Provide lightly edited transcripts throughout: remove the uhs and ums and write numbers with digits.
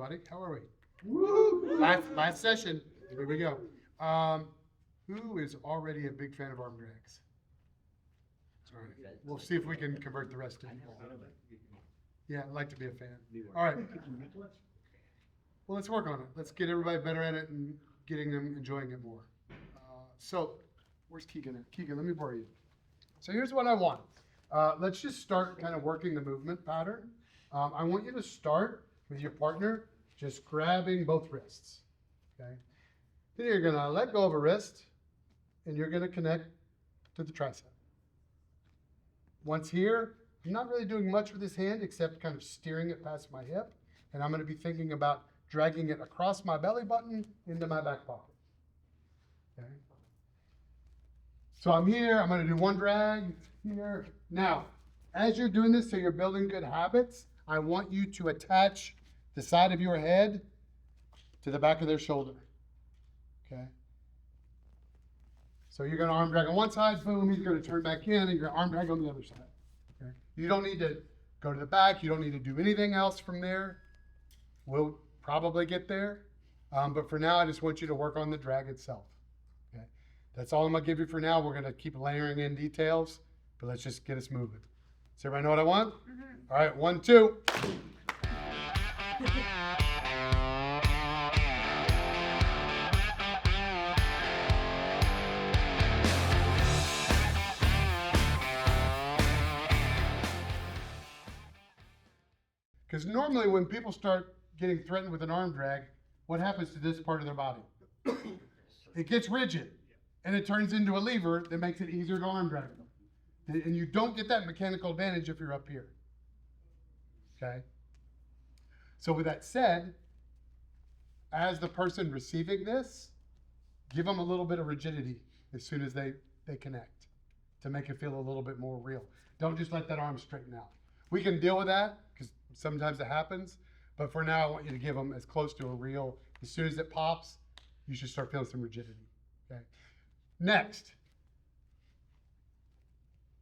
everybody. How are we? Woo! Last session. Here we go. Who is already a big fan of arm drags? All right. We'll see if we can convert the rest of you. Yeah, I'd like to be a fan. All right. Well, let's work on it. Let's get everybody better at it and getting them enjoying it more. So, where's Keegan at? Keegan, let me borrow you. So here's what I want. Let's just start kind of working the movement pattern. I want you to start with your partner just grabbing both wrists. Okay. Then you're gonna let go of a wrist, and you're gonna connect to the tricep. Once here, I'm not really doing much with this hand except kind of steering it past my hip, and I'm gonna be thinking about dragging it across my belly button into my back pocket. Okay. So I'm here, I'm gonna do one drag here. Now, as you're doing this, so you're building good habits, I want you to attach the side of your head to the back of their shoulder. Okay. So you're gonna arm drag on one side, boom, he's gonna turn back in, and you're gonna arm drag on the other side. Okay. You don't need to go to the back, you don't need to do anything else from there. We'll probably get there. But for now, I just want you to work on the drag itself. Okay. That's all I'm gonna give you for now. We're gonna keep layering in details, but let's just get us moving. Does everybody know what I want? Mm-hmm. All right, 1, 2. Because normally when people start getting threatened with an arm drag, what happens to this part of their body? It gets rigid, and it turns into a lever that makes it easier to arm drag them. And you don't get that mechanical advantage if you're up here. Okay? So with that said, as the person receiving this, give them a little bit of rigidity as soon as they connect to make it feel a little bit more real. Don't just let that arm straighten out. We can deal with that because sometimes it happens, but for now I want you to give them as close to a real. As soon as it pops, you should start feeling some rigidity. Okay. Next,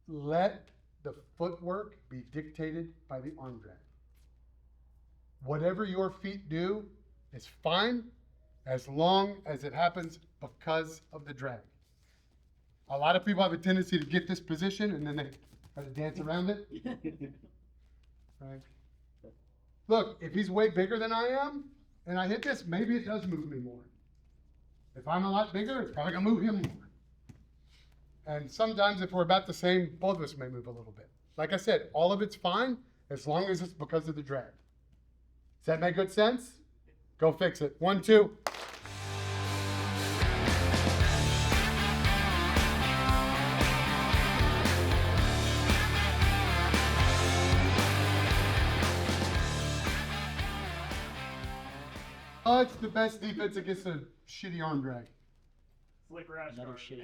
let the footwork be dictated by the arm drag. Whatever your feet do is fine as long as it happens because of the drag. A lot of people have a tendency to get this position and then they try to dance around it. Right? Look, if he's way bigger than I am and I hit this, maybe it does move me more. If I'm a lot bigger, it's probably gonna move him more. And sometimes if we're about the same, both of us may move a little bit. Like I said, all of it's fine as long as it's because of the drag. Does that make good sense? Go fix it. 1, 2. Oh, it's the best defense against a shitty arm drag. Another shitty.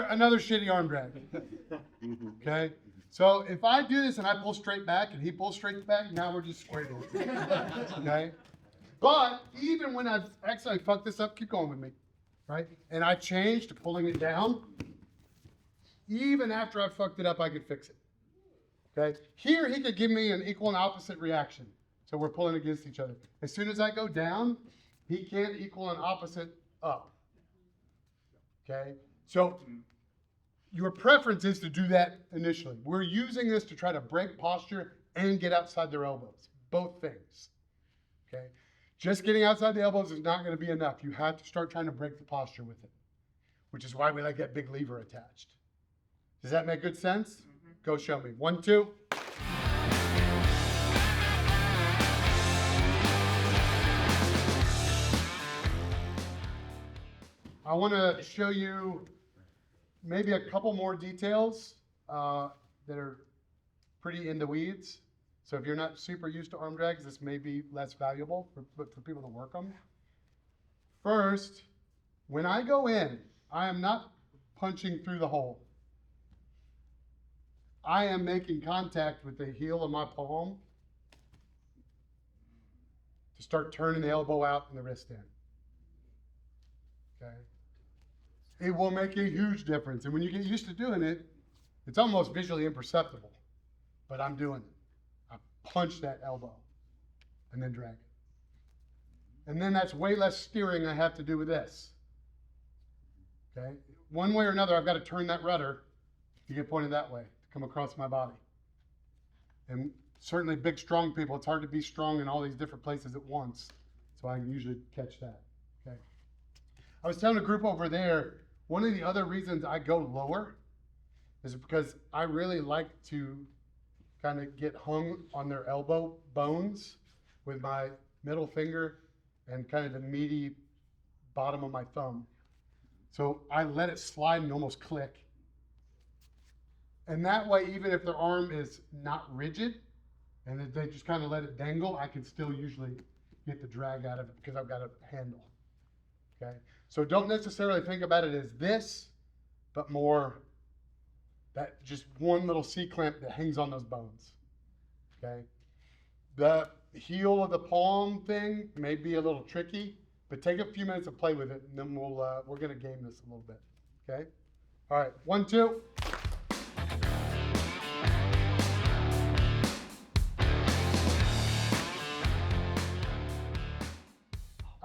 Another shitty arm drag. Okay? So if I do this and I pull straight back and he pulls straight back, now we're just square dancing. Okay? But even when I've actually fucked this up, keep going with me. Right? And I changed to pulling it down. Even after I fucked it up, I could fix it. Okay? Here he could give me an equal and opposite reaction. So we're pulling against each other. As soon as I go down, he can't equal an opposite up. Okay? So your preference is to do that initially. We're using this to try to break posture and get outside their elbows. Both things. Okay? Just getting outside the elbows is not going to be enough. You have to start trying to break the posture with it, which is why we like that big lever attached. Does that make good sense? Mm-hmm. Go show me. 1, 2. I want to show you maybe a couple more details that are pretty in the weeds. So if you're not super used to arm drags, this may be less valuable for people to work them. First, when I go in, I am not punching through the hole. I am making contact with the heel of my palm to start turning the elbow out and the wrist in. Okay? It will make a huge difference. And when you get used to doing it, it's almost visually imperceptible. But I'm doing it. I punch that elbow. and then drag it. And then that's way less steering I have to do with this. Okay? One way or another, I've got to turn that rudder to get pointed that way, to come across my body. And certainly big, strong people, it's hard to be strong in all these different places at once. So I can usually catch that. Okay. I was telling a group over there, one of the other reasons I go lower is because I really like to kind of get hung on their elbow bones with my middle finger and kind of the meaty bottom of my thumb. So I let it slide and almost click. And that way, even if their arm is not rigid and they just kind of let it dangle, I can still usually get the drag out of it because I've got a handle. Okay? So don't necessarily think about it as this, but more that just one little C-clamp that hangs on those bones. Okay? The heel of the palm thing may be a little tricky, but take a few minutes to play with it, and then we're gonna game this a little bit. Okay? All right, 1, 2.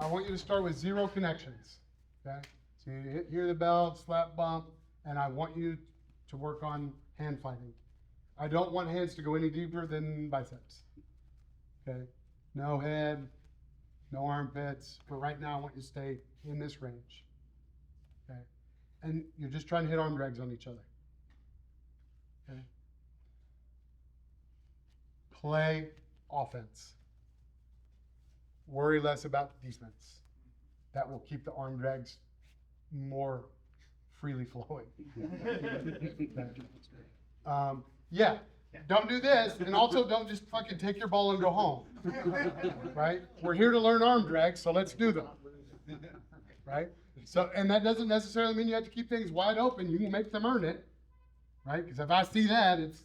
I want you to start with 0 connections. Okay? So you hear the bell, slap bump, and I want you to work on hand fighting. I don't want hands to go any deeper than biceps. Okay? No head, no armpits. But right now I want you to stay in this range. Okay? And you're just trying to hit arm drags on each other. Okay? Play offense. Worry less about defense. That will keep the arm drags more freely flowing. Yeah, don't do this, and also don't just fucking take your ball and go home. Right? We're here to learn arm drags, so let's do them. Right? So, and that doesn't necessarily mean you have to keep things wide open. You can make them earn it. Right? Because if I see that, it's.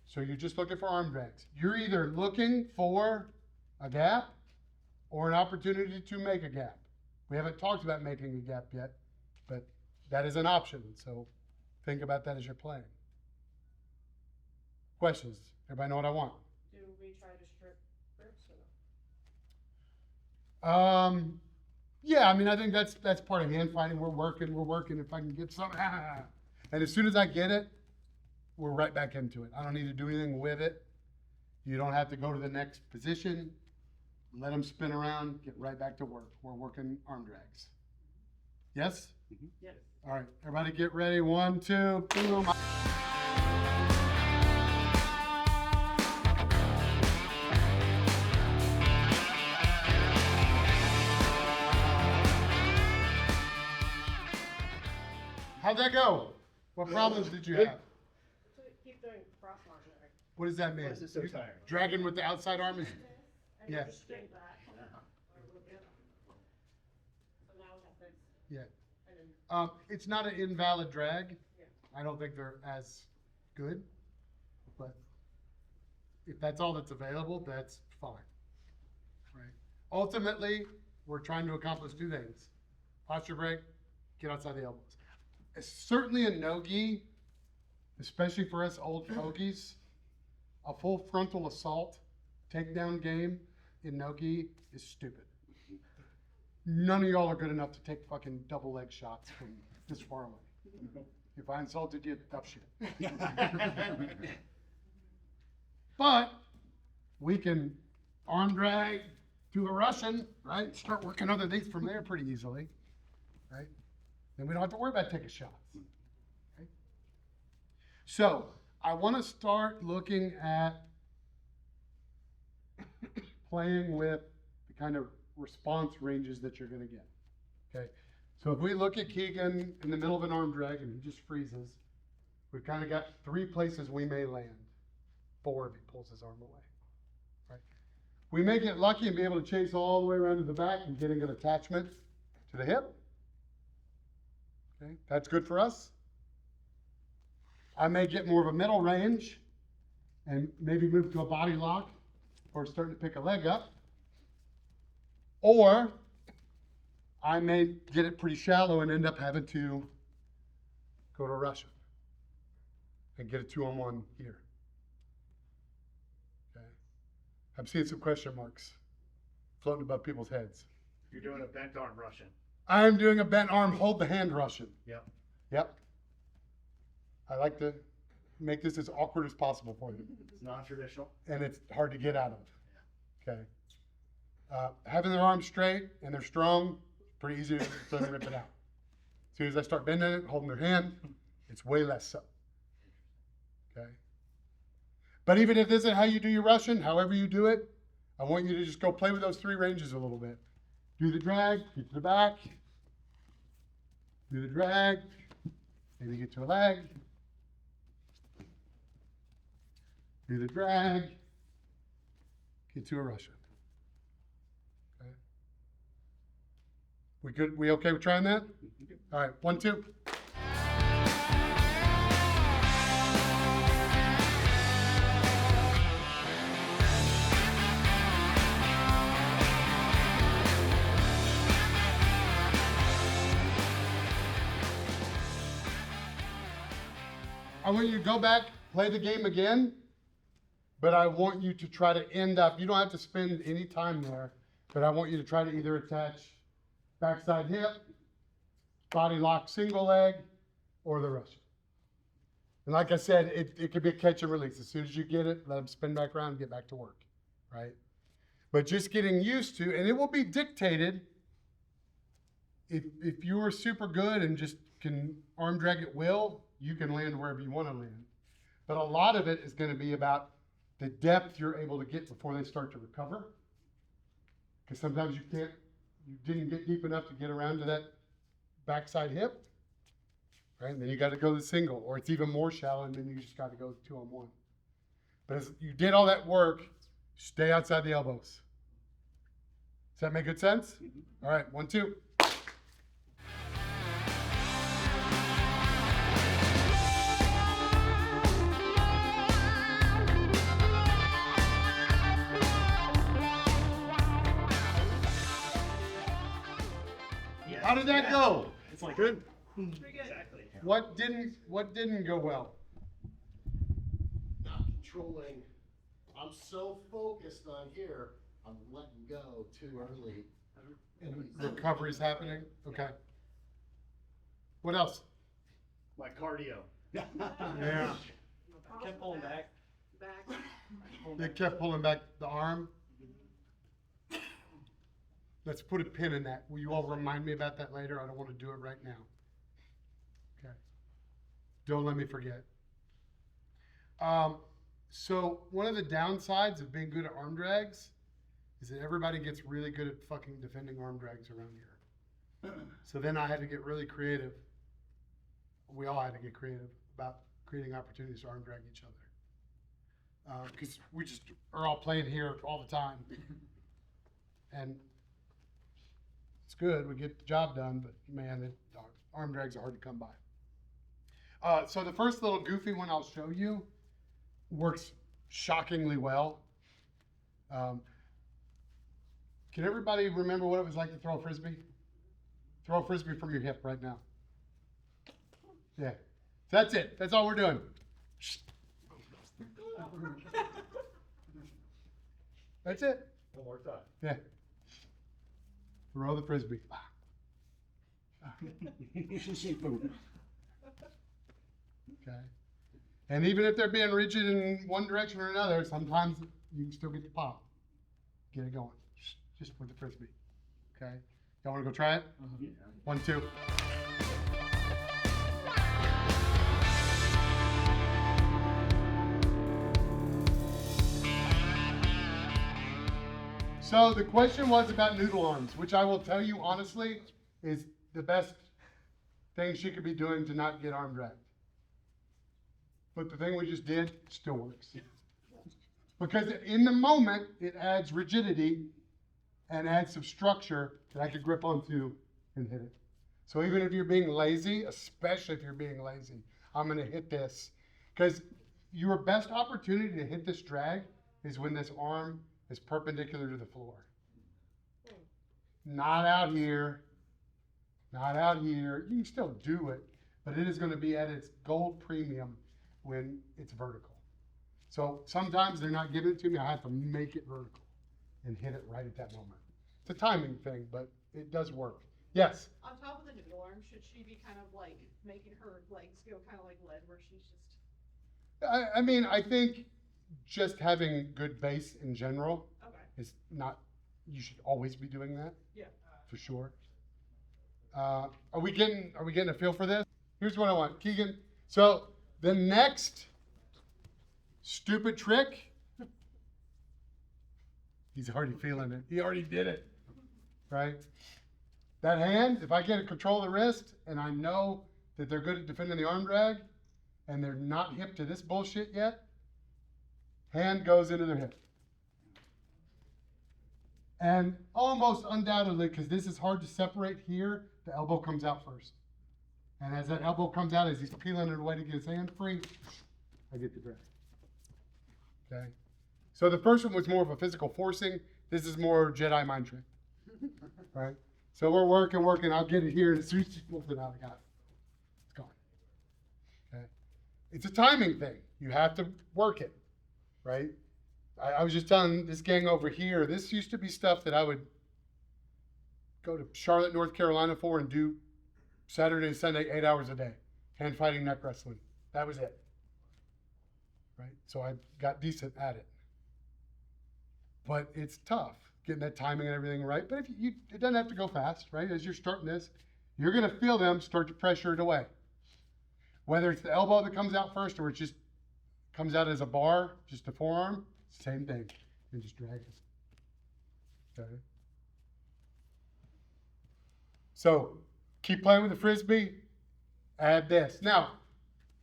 So you're just looking for arm drags. You're either looking for a gap or an opportunity to make a gap. We haven't talked about making a gap yet, but that is an option. So think about that as you're playing. Questions? Everybody know what I want? Do we try to strip grips or no? Yeah, I mean, I think that's part of hand fighting. We're working. If I can get some, and as soon as I get it, we're right back into it. I don't need to do anything with it. You don't have to go to the next position. Let them spin around, get right back to work. We're working arm drags. Yes? Yes. All right, everybody get ready. 1, 2, boom. How'd that go? What problems did you have? So keep doing cross arm drag. What does that mean? Why is it so tiring? Dragging with the outside arm is, And Yeah. just straight back. Or look at. So now we have this. yeah. And then, It's not an invalid drag. Yeah. I don't think they're as good, but if that's all that's available, that's fine. Right? Ultimately, we're trying to accomplish 2 things. Posture break, get outside the elbows. It's certainly a no-gi, especially for us old fogies, a full frontal assault takedown game in no-gi is stupid. None of y'all are good enough to take fucking double leg shots from this far away. If I insulted you, tough shit. But we can arm drag to a Russian, right? Start working other things from there pretty easily, right? Then we don't have to worry about taking shots. Okay? So I want to start looking at playing with the kind of response ranges that you're going to get. Okay, so if we look at Keegan in the middle of an arm drag and he just freezes, we've kind of got 3 places we may land. 4 if he pulls his arm away. Right? We may get lucky and be able to chase all the way around to the back and getting an attachment to the hip. Okay, that's good for us. I may get more of a middle range and maybe move to a body lock or starting to pick a leg up. Or I may get it pretty shallow and end up having to go to Russian and get a 2-on-1 here. Okay. I'm seeing some question marks floating above people's heads. You're doing a bent arm Russian. I am doing a bent arm, hold the hand Russian. Yep. Yep. I like to make this as awkward as possible for you. It's non-traditional. And it's hard to get out of. Okay. Having their arms straight and they're strong, pretty easy to rip it out. As soon as I start bending it, holding their hand, it's way less so. Okay. But even if this isn't how you do your Russian, however you do it, I want you to just go play with those three ranges a little bit. Do the drag, get to the back. Do the drag, maybe get to a leg. Do the drag, get to a Russian. Okay. We good? We okay with trying that? All right, 1, 2. I want you to go back, play the game again, but I want you to try to end up, you don't have to spend any time there, but I want you to try to either attach backside hip, body lock single leg, or the Russian. And like I said, it could be a catch and release. As soon as you get it, let them spin back around and get back to work, right? But just getting used to, and it will be dictated, if you are super good and just can arm drag at will, you can land wherever you want to land. But a lot of it is going to be about the depth you're able to get before they start to recover. Because sometimes you didn't get deep enough to get around to that backside hip, right? And then you got to go the single, or it's even more shallow, and then you just got to go 2-on-1. But as you did all that work, stay outside the elbows. Does that make good sense? All right, 1, 2. How did that go? It's like Good. exactly. What didn't go well? Not controlling. I'm so focused on here, I'm letting go too early. And recovery's happening? Okay. What else? My cardio. Yeah. I kept pulling back. Back. They kept pulling back the arm. Let's put a pin in that. Will you all remind me about that later? I don't want to do it right now. Okay. Don't let me forget. So one of the downsides of being good at arm drags is that everybody gets really good at fucking defending arm drags around here. So then I had to get really creative. We all had to get creative about creating opportunities to arm drag each other. Because we just are all playing here all the time. And it's good, we get the job done, but man, arm drags are hard to come by. So the first little goofy one I'll show you works shockingly well. Can everybody remember what it was like to throw a Frisbee? Throw a Frisbee from your hip right now. Yeah, that's it, that's all we're doing. That's it. One more time. Yeah. Throw the Frisbee. Okay. And even if they're being rigid in one direction or another, sometimes you can still get the pop. Get it going. Just with the Frisbee. Okay. Y'all want to go try it? 1, 2. So the question was about noodle arms, which I will tell you honestly is the best thing she could be doing to not get arm dragged. But the thing we just did still works. Because in the moment, it adds rigidity and adds some structure that I could grip onto and hit it. So even if you're being lazy, especially if you're being lazy, I'm gonna hit this. Because your best opportunity to hit this drag is when this arm is perpendicular to the floor. Not out here, not out here. You can still do it, but it is going to be at its gold premium when it's vertical. So sometimes they're not giving it to me. I have to make it vertical and hit it right at that moment. It's a timing thing, but it does work. Yes? On top of the noodle arm, should she be kind of like making her legs go kind of like lead where she's just, I mean, I think just having good base in general okay, is not, you should always be doing that, yeah. for sure. Are we getting a feel for this? Here's what I want, Keegan. So the next stupid trick, he's already feeling it. He already did it, right? That hand, if I get a control of the wrist and I know that they're good at defending the arm drag and they're not hip to this bullshit yet, hand goes into their hip. And almost undoubtedly, because this is hard to separate here, the elbow comes out first. And as that elbow comes out, as he's peeling it away to get his hand free, I get the drag. Okay? So the first one was more of a physical forcing. This is more Jedi mind trick. Right? So we're working. I'll get it here, and as soon as she pulls it out, I got it. It's gone. Okay? It's a timing thing. You have to work it. Right? I was just telling this gang over here, this used to be stuff that I would go to Charlotte, North Carolina for and do Saturday and Sunday, 8 hours a day. Hand fighting, neck wrestling. That was it. Right? So I got decent at it. But it's tough getting that timing and everything right. But if it doesn't have to go fast, right? As you're starting this, you're going to feel them start to pressure it away. Whether it's the elbow that comes out first or it just comes out as a bar, just a forearm, same thing. And just drag it. Okay? So keep playing with the Frisbee. Add this. Now,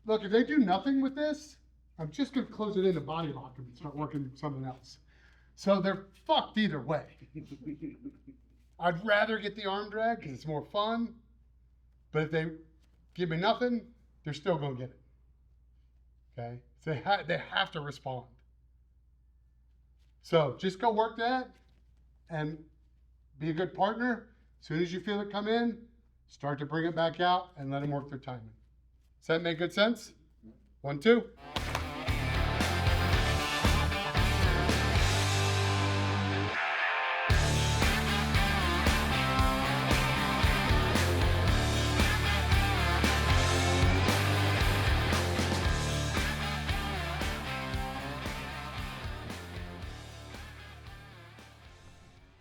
look, if they do nothing with this, I'm just going to close it into body lock and start working something else. So they're fucked either way. I'd rather get the arm drag because it's more fun. But if they give me nothing, they're still going to get it. Okay? So they have to respond. So just go work that and be a good partner. As soon as you feel it come in, start to bring it back out and let them work their timing. Does that make good sense? 1, 2.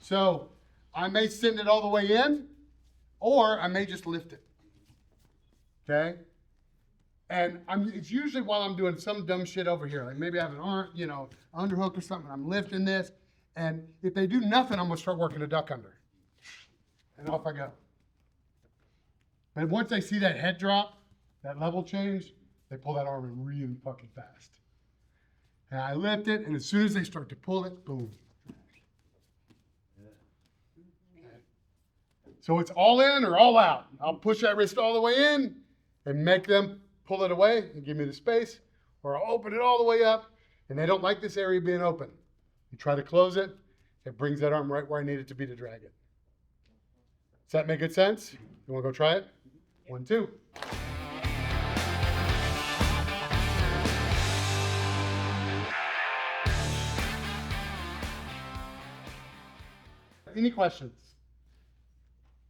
So I may send it all the way in, or I may just lift it. Okay? And it's usually while I'm doing some dumb shit over here. Like maybe I have an arm, underhook or something. I'm lifting this. And if they do nothing, I'm going to start working a duck under. And off I go. But once they see that head drop, that level change, they pull that arm in really fucking fast. And I lift it, and as soon as they start to pull it, boom. So it's all in or all out. I'll push that wrist all the way in and make them pull it away and give me the space, or I'll open it all the way up, and they don't like this area being open. You try to close it, it brings that arm right where I need it to be to drag it. Does that make good sense? You want to go try it? 1, 2. Any questions?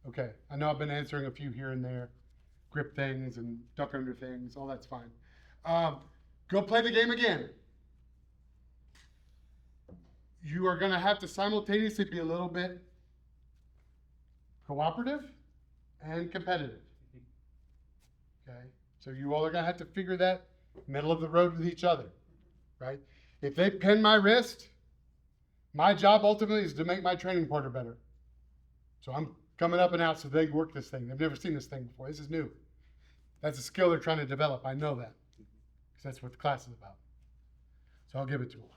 Okay, I know I've been answering a few here and there, grip things and duck under things, all that's fine. Go play the game again. You are gonna have to simultaneously be a little bit cooperative and competitive. Okay, so you all are gonna have to figure that middle of the road with each other, right? If they pin my wrist, my job ultimately is to make my training partner better. So I'm coming up and out so they work this thing. They've never seen this thing before. This is new. That's a skill they're trying to develop. I know that because that's what the class is about. So I'll give it to them.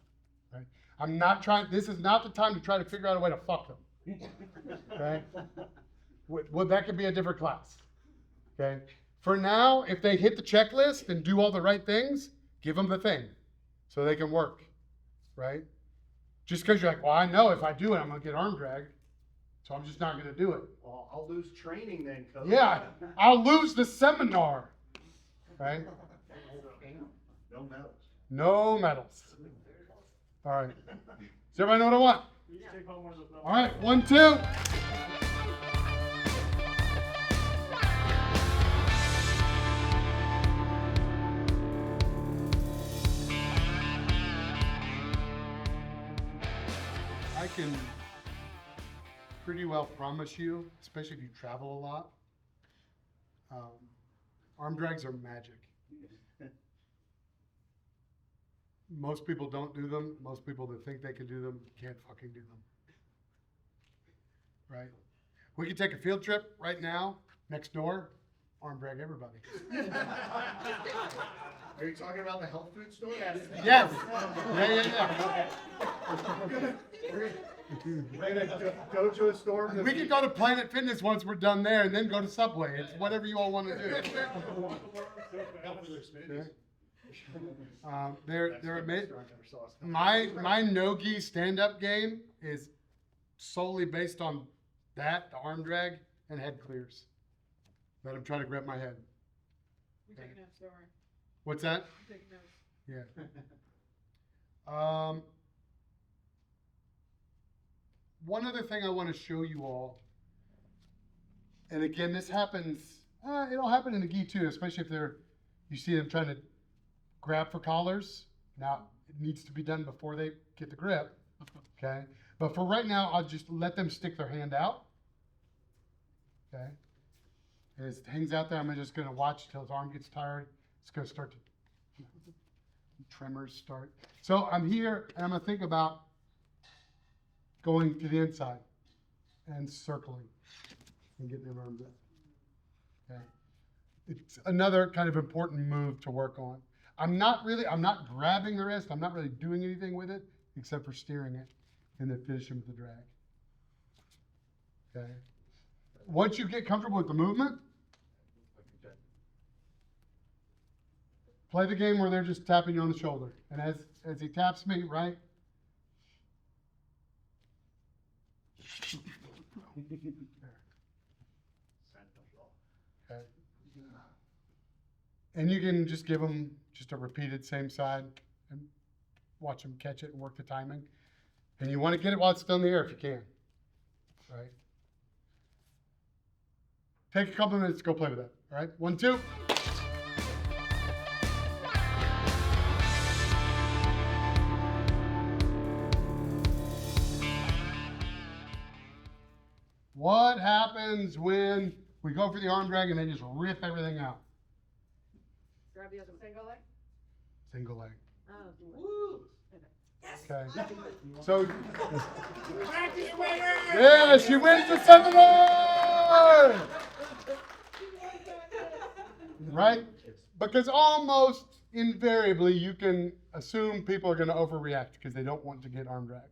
Right? I'm not trying. This is not the time to try to figure out a way to fuck them. Okay? Well, that could be a different class. Okay? For now, if they hit the checklist and do all the right things, give them the thing so they can work. Right? Just because you're like, well, I know if I do it, I'm going to get arm drag. So I'm just not going to do it. Well, I'll lose training then, coach. Yeah, I'll lose the seminar. Right? No medals. No medals. All right. Does everybody know what I want? Take home one of those All right, 1, 2. I can pretty well promise you, especially if you travel a lot, arm drags are magic. Most people don't do them. Most people that think they can do them can't fucking do them. Right? We could take a field trip right now, next door, arm drag everybody. Are you talking about the health food store? Yes. Yeah. We're gonna go to a store. We could go to Planet Fitness once we're done there and then go to Subway. It's whatever you all want to do. They're amazing. My no-gi stand-up game is solely based on that, the arm drag, and head clears. That I'm trying to grab my head. We take notes, don't worry. What's that? We take notes. Yeah. One other thing I want to show you all, and again, this happens, it'll happen in the gi too, especially if you see them trying to grab for collars. Now, it needs to be done before they get the grip, okay? But for right now, I'll just let them stick their hand out, okay? As it hangs out there, I'm just gonna watch till his arm gets tired. It's gonna start to, tremors start. So I'm here, and I'm gonna think about going to the inside and circling and getting their arms up, okay? It's another kind of important move to work on. I'm not grabbing the wrist. I'm not really doing anything with it except for steering it and then finishing with the drag. Okay. Once you get comfortable with the movement, play the game where they're just tapping you on the shoulder. And as he taps me, right? Okay. And you can just give them just a repeated same side and watch them catch it and work the timing. And you want to get it while it's still in the air if you can, right? Take a couple minutes to go play with that, all right? 1, 2. What happens when we go for the arm drag and they just rip everything out? Grab the other single leg. Single leg. Oh, Okay. So, yeah, she wins the seminar! Right? Because almost invariably you can assume people are going to overreact because they don't want to get arm dragged.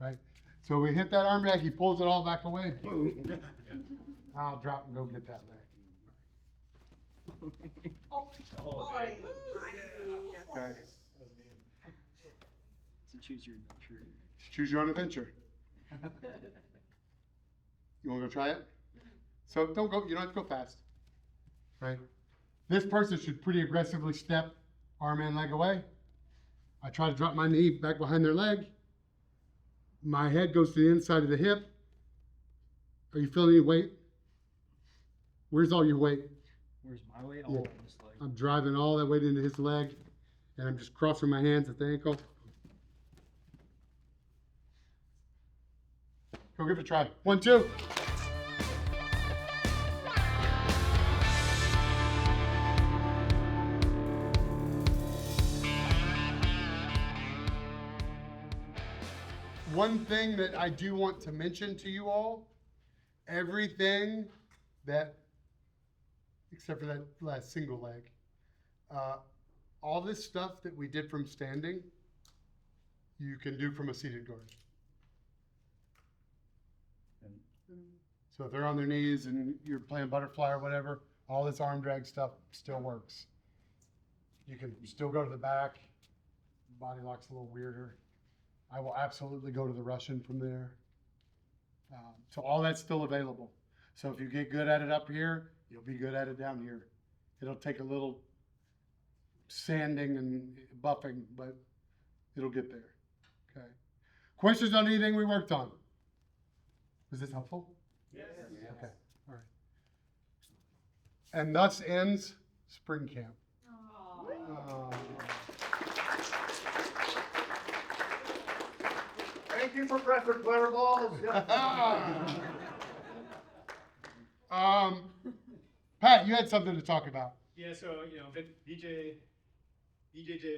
Right? So we hit that arm drag, he pulls it all back away. Boom. I'll drop and go get that leg. Okay. So choose your adventure. Choose your own adventure. You want to go try it? So don't go, you don't have to go fast. Right? This person should pretty aggressively step arm and leg away. I try to drop my knee back behind their leg. My head goes to the inside of the hip. Are you feeling any weight? Where's all your weight? Where's my weight? Yeah. All on this leg. I'm driving all that weight into his leg, and I'm just crossing my hands at the ankle. Go give it a try. 1, 2. One thing that I do want to mention to you all, everything that, except for that last single leg, all this stuff that we did from standing, you can do from a seated guard. So if they're on their knees and you're playing butterfly or whatever, all this arm drag stuff still works. You can still go to the back. Body lock's a little weirder. I will absolutely go to the Russian from there. So all that's still available. So if you get good at it up here, you'll be good at it down here. It'll take a little sanding and buffing, but it'll get there. Okay. Questions on anything we worked on? Was this helpful? Yes. Okay. All right. And thus ends spring camp. Aw. Thank you, Professor Cleverballs. Pat, you had something to talk about. Yeah, so, you know, BJJ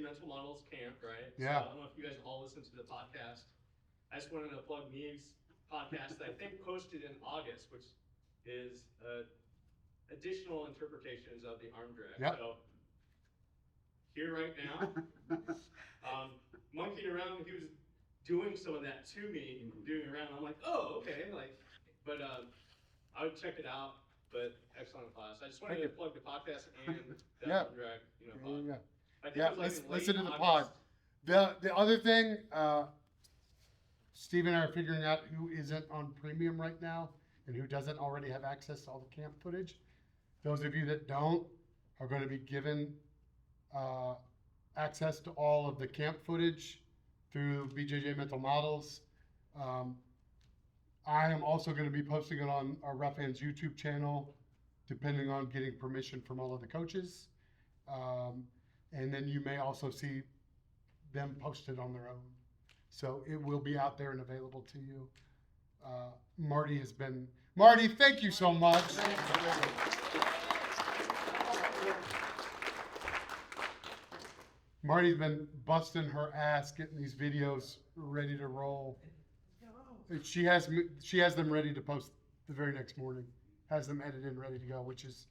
Mental Models Camp, right? Yeah. So I don't know if you guys all listen to the podcast. I just wanted to plug Neve's podcast that I think posted in August, which is additional interpretations of the arm drag. Yep. So here right now, monkeying around, he was doing some of that to me, doing around. I'm like, oh, okay, like, but I would check it out. But excellent class. I just wanted Thank to you. plug the podcast and the Yeah. arm drag, pod. Yeah. I think Yeah, it was like in listen to late the pod. August. The other thing, Steve and I are figuring out who isn't on premium right now and who doesn't already have access to all the camp footage. Those of you that don't are going to be given access to all of the camp footage through BJJ Mental Models. I am also going to be posting it on our Rough Hands YouTube channel, depending on getting permission from all of the coaches. And then you may also see them posted on their own. So it will be out there and available to you. Marty, thank you so much. Marty's been busting her ass getting these videos ready to roll. She has them ready to post the very next morning. Has them edited and ready to go, which is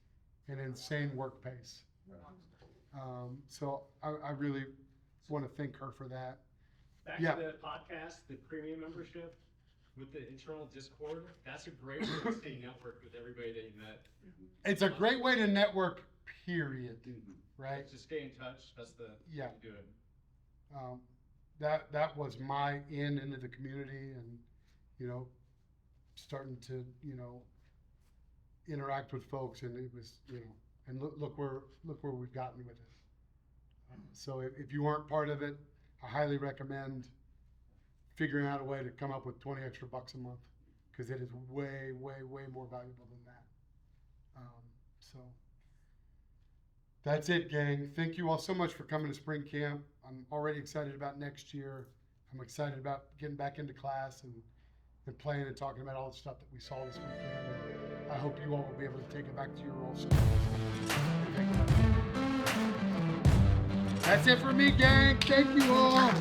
an insane work pace. So I really want to thank her for that. Back Yeah. to the podcast, the premium membership with the internal Discord. That's a great way to stay networked with everybody that you met. It's a great way to network, period. Right? Just stay in touch. That's the way Yeah. to do it. That was my into the community and, starting to, interact with folks, and it was, and look where we've gotten with it. So if you weren't part of it, I highly recommend figuring out a way to come up with 20 extra bucks a month, because it is way, way, way more valuable than that. So that's it, gang. Thank you all so much for coming to spring camp. I'm already excited about next year. I'm excited about getting back into class and playing and talking about all the stuff that we saw this weekend. I hope you all will be able to take it back to your role. That's it for me, gang. Thank you all.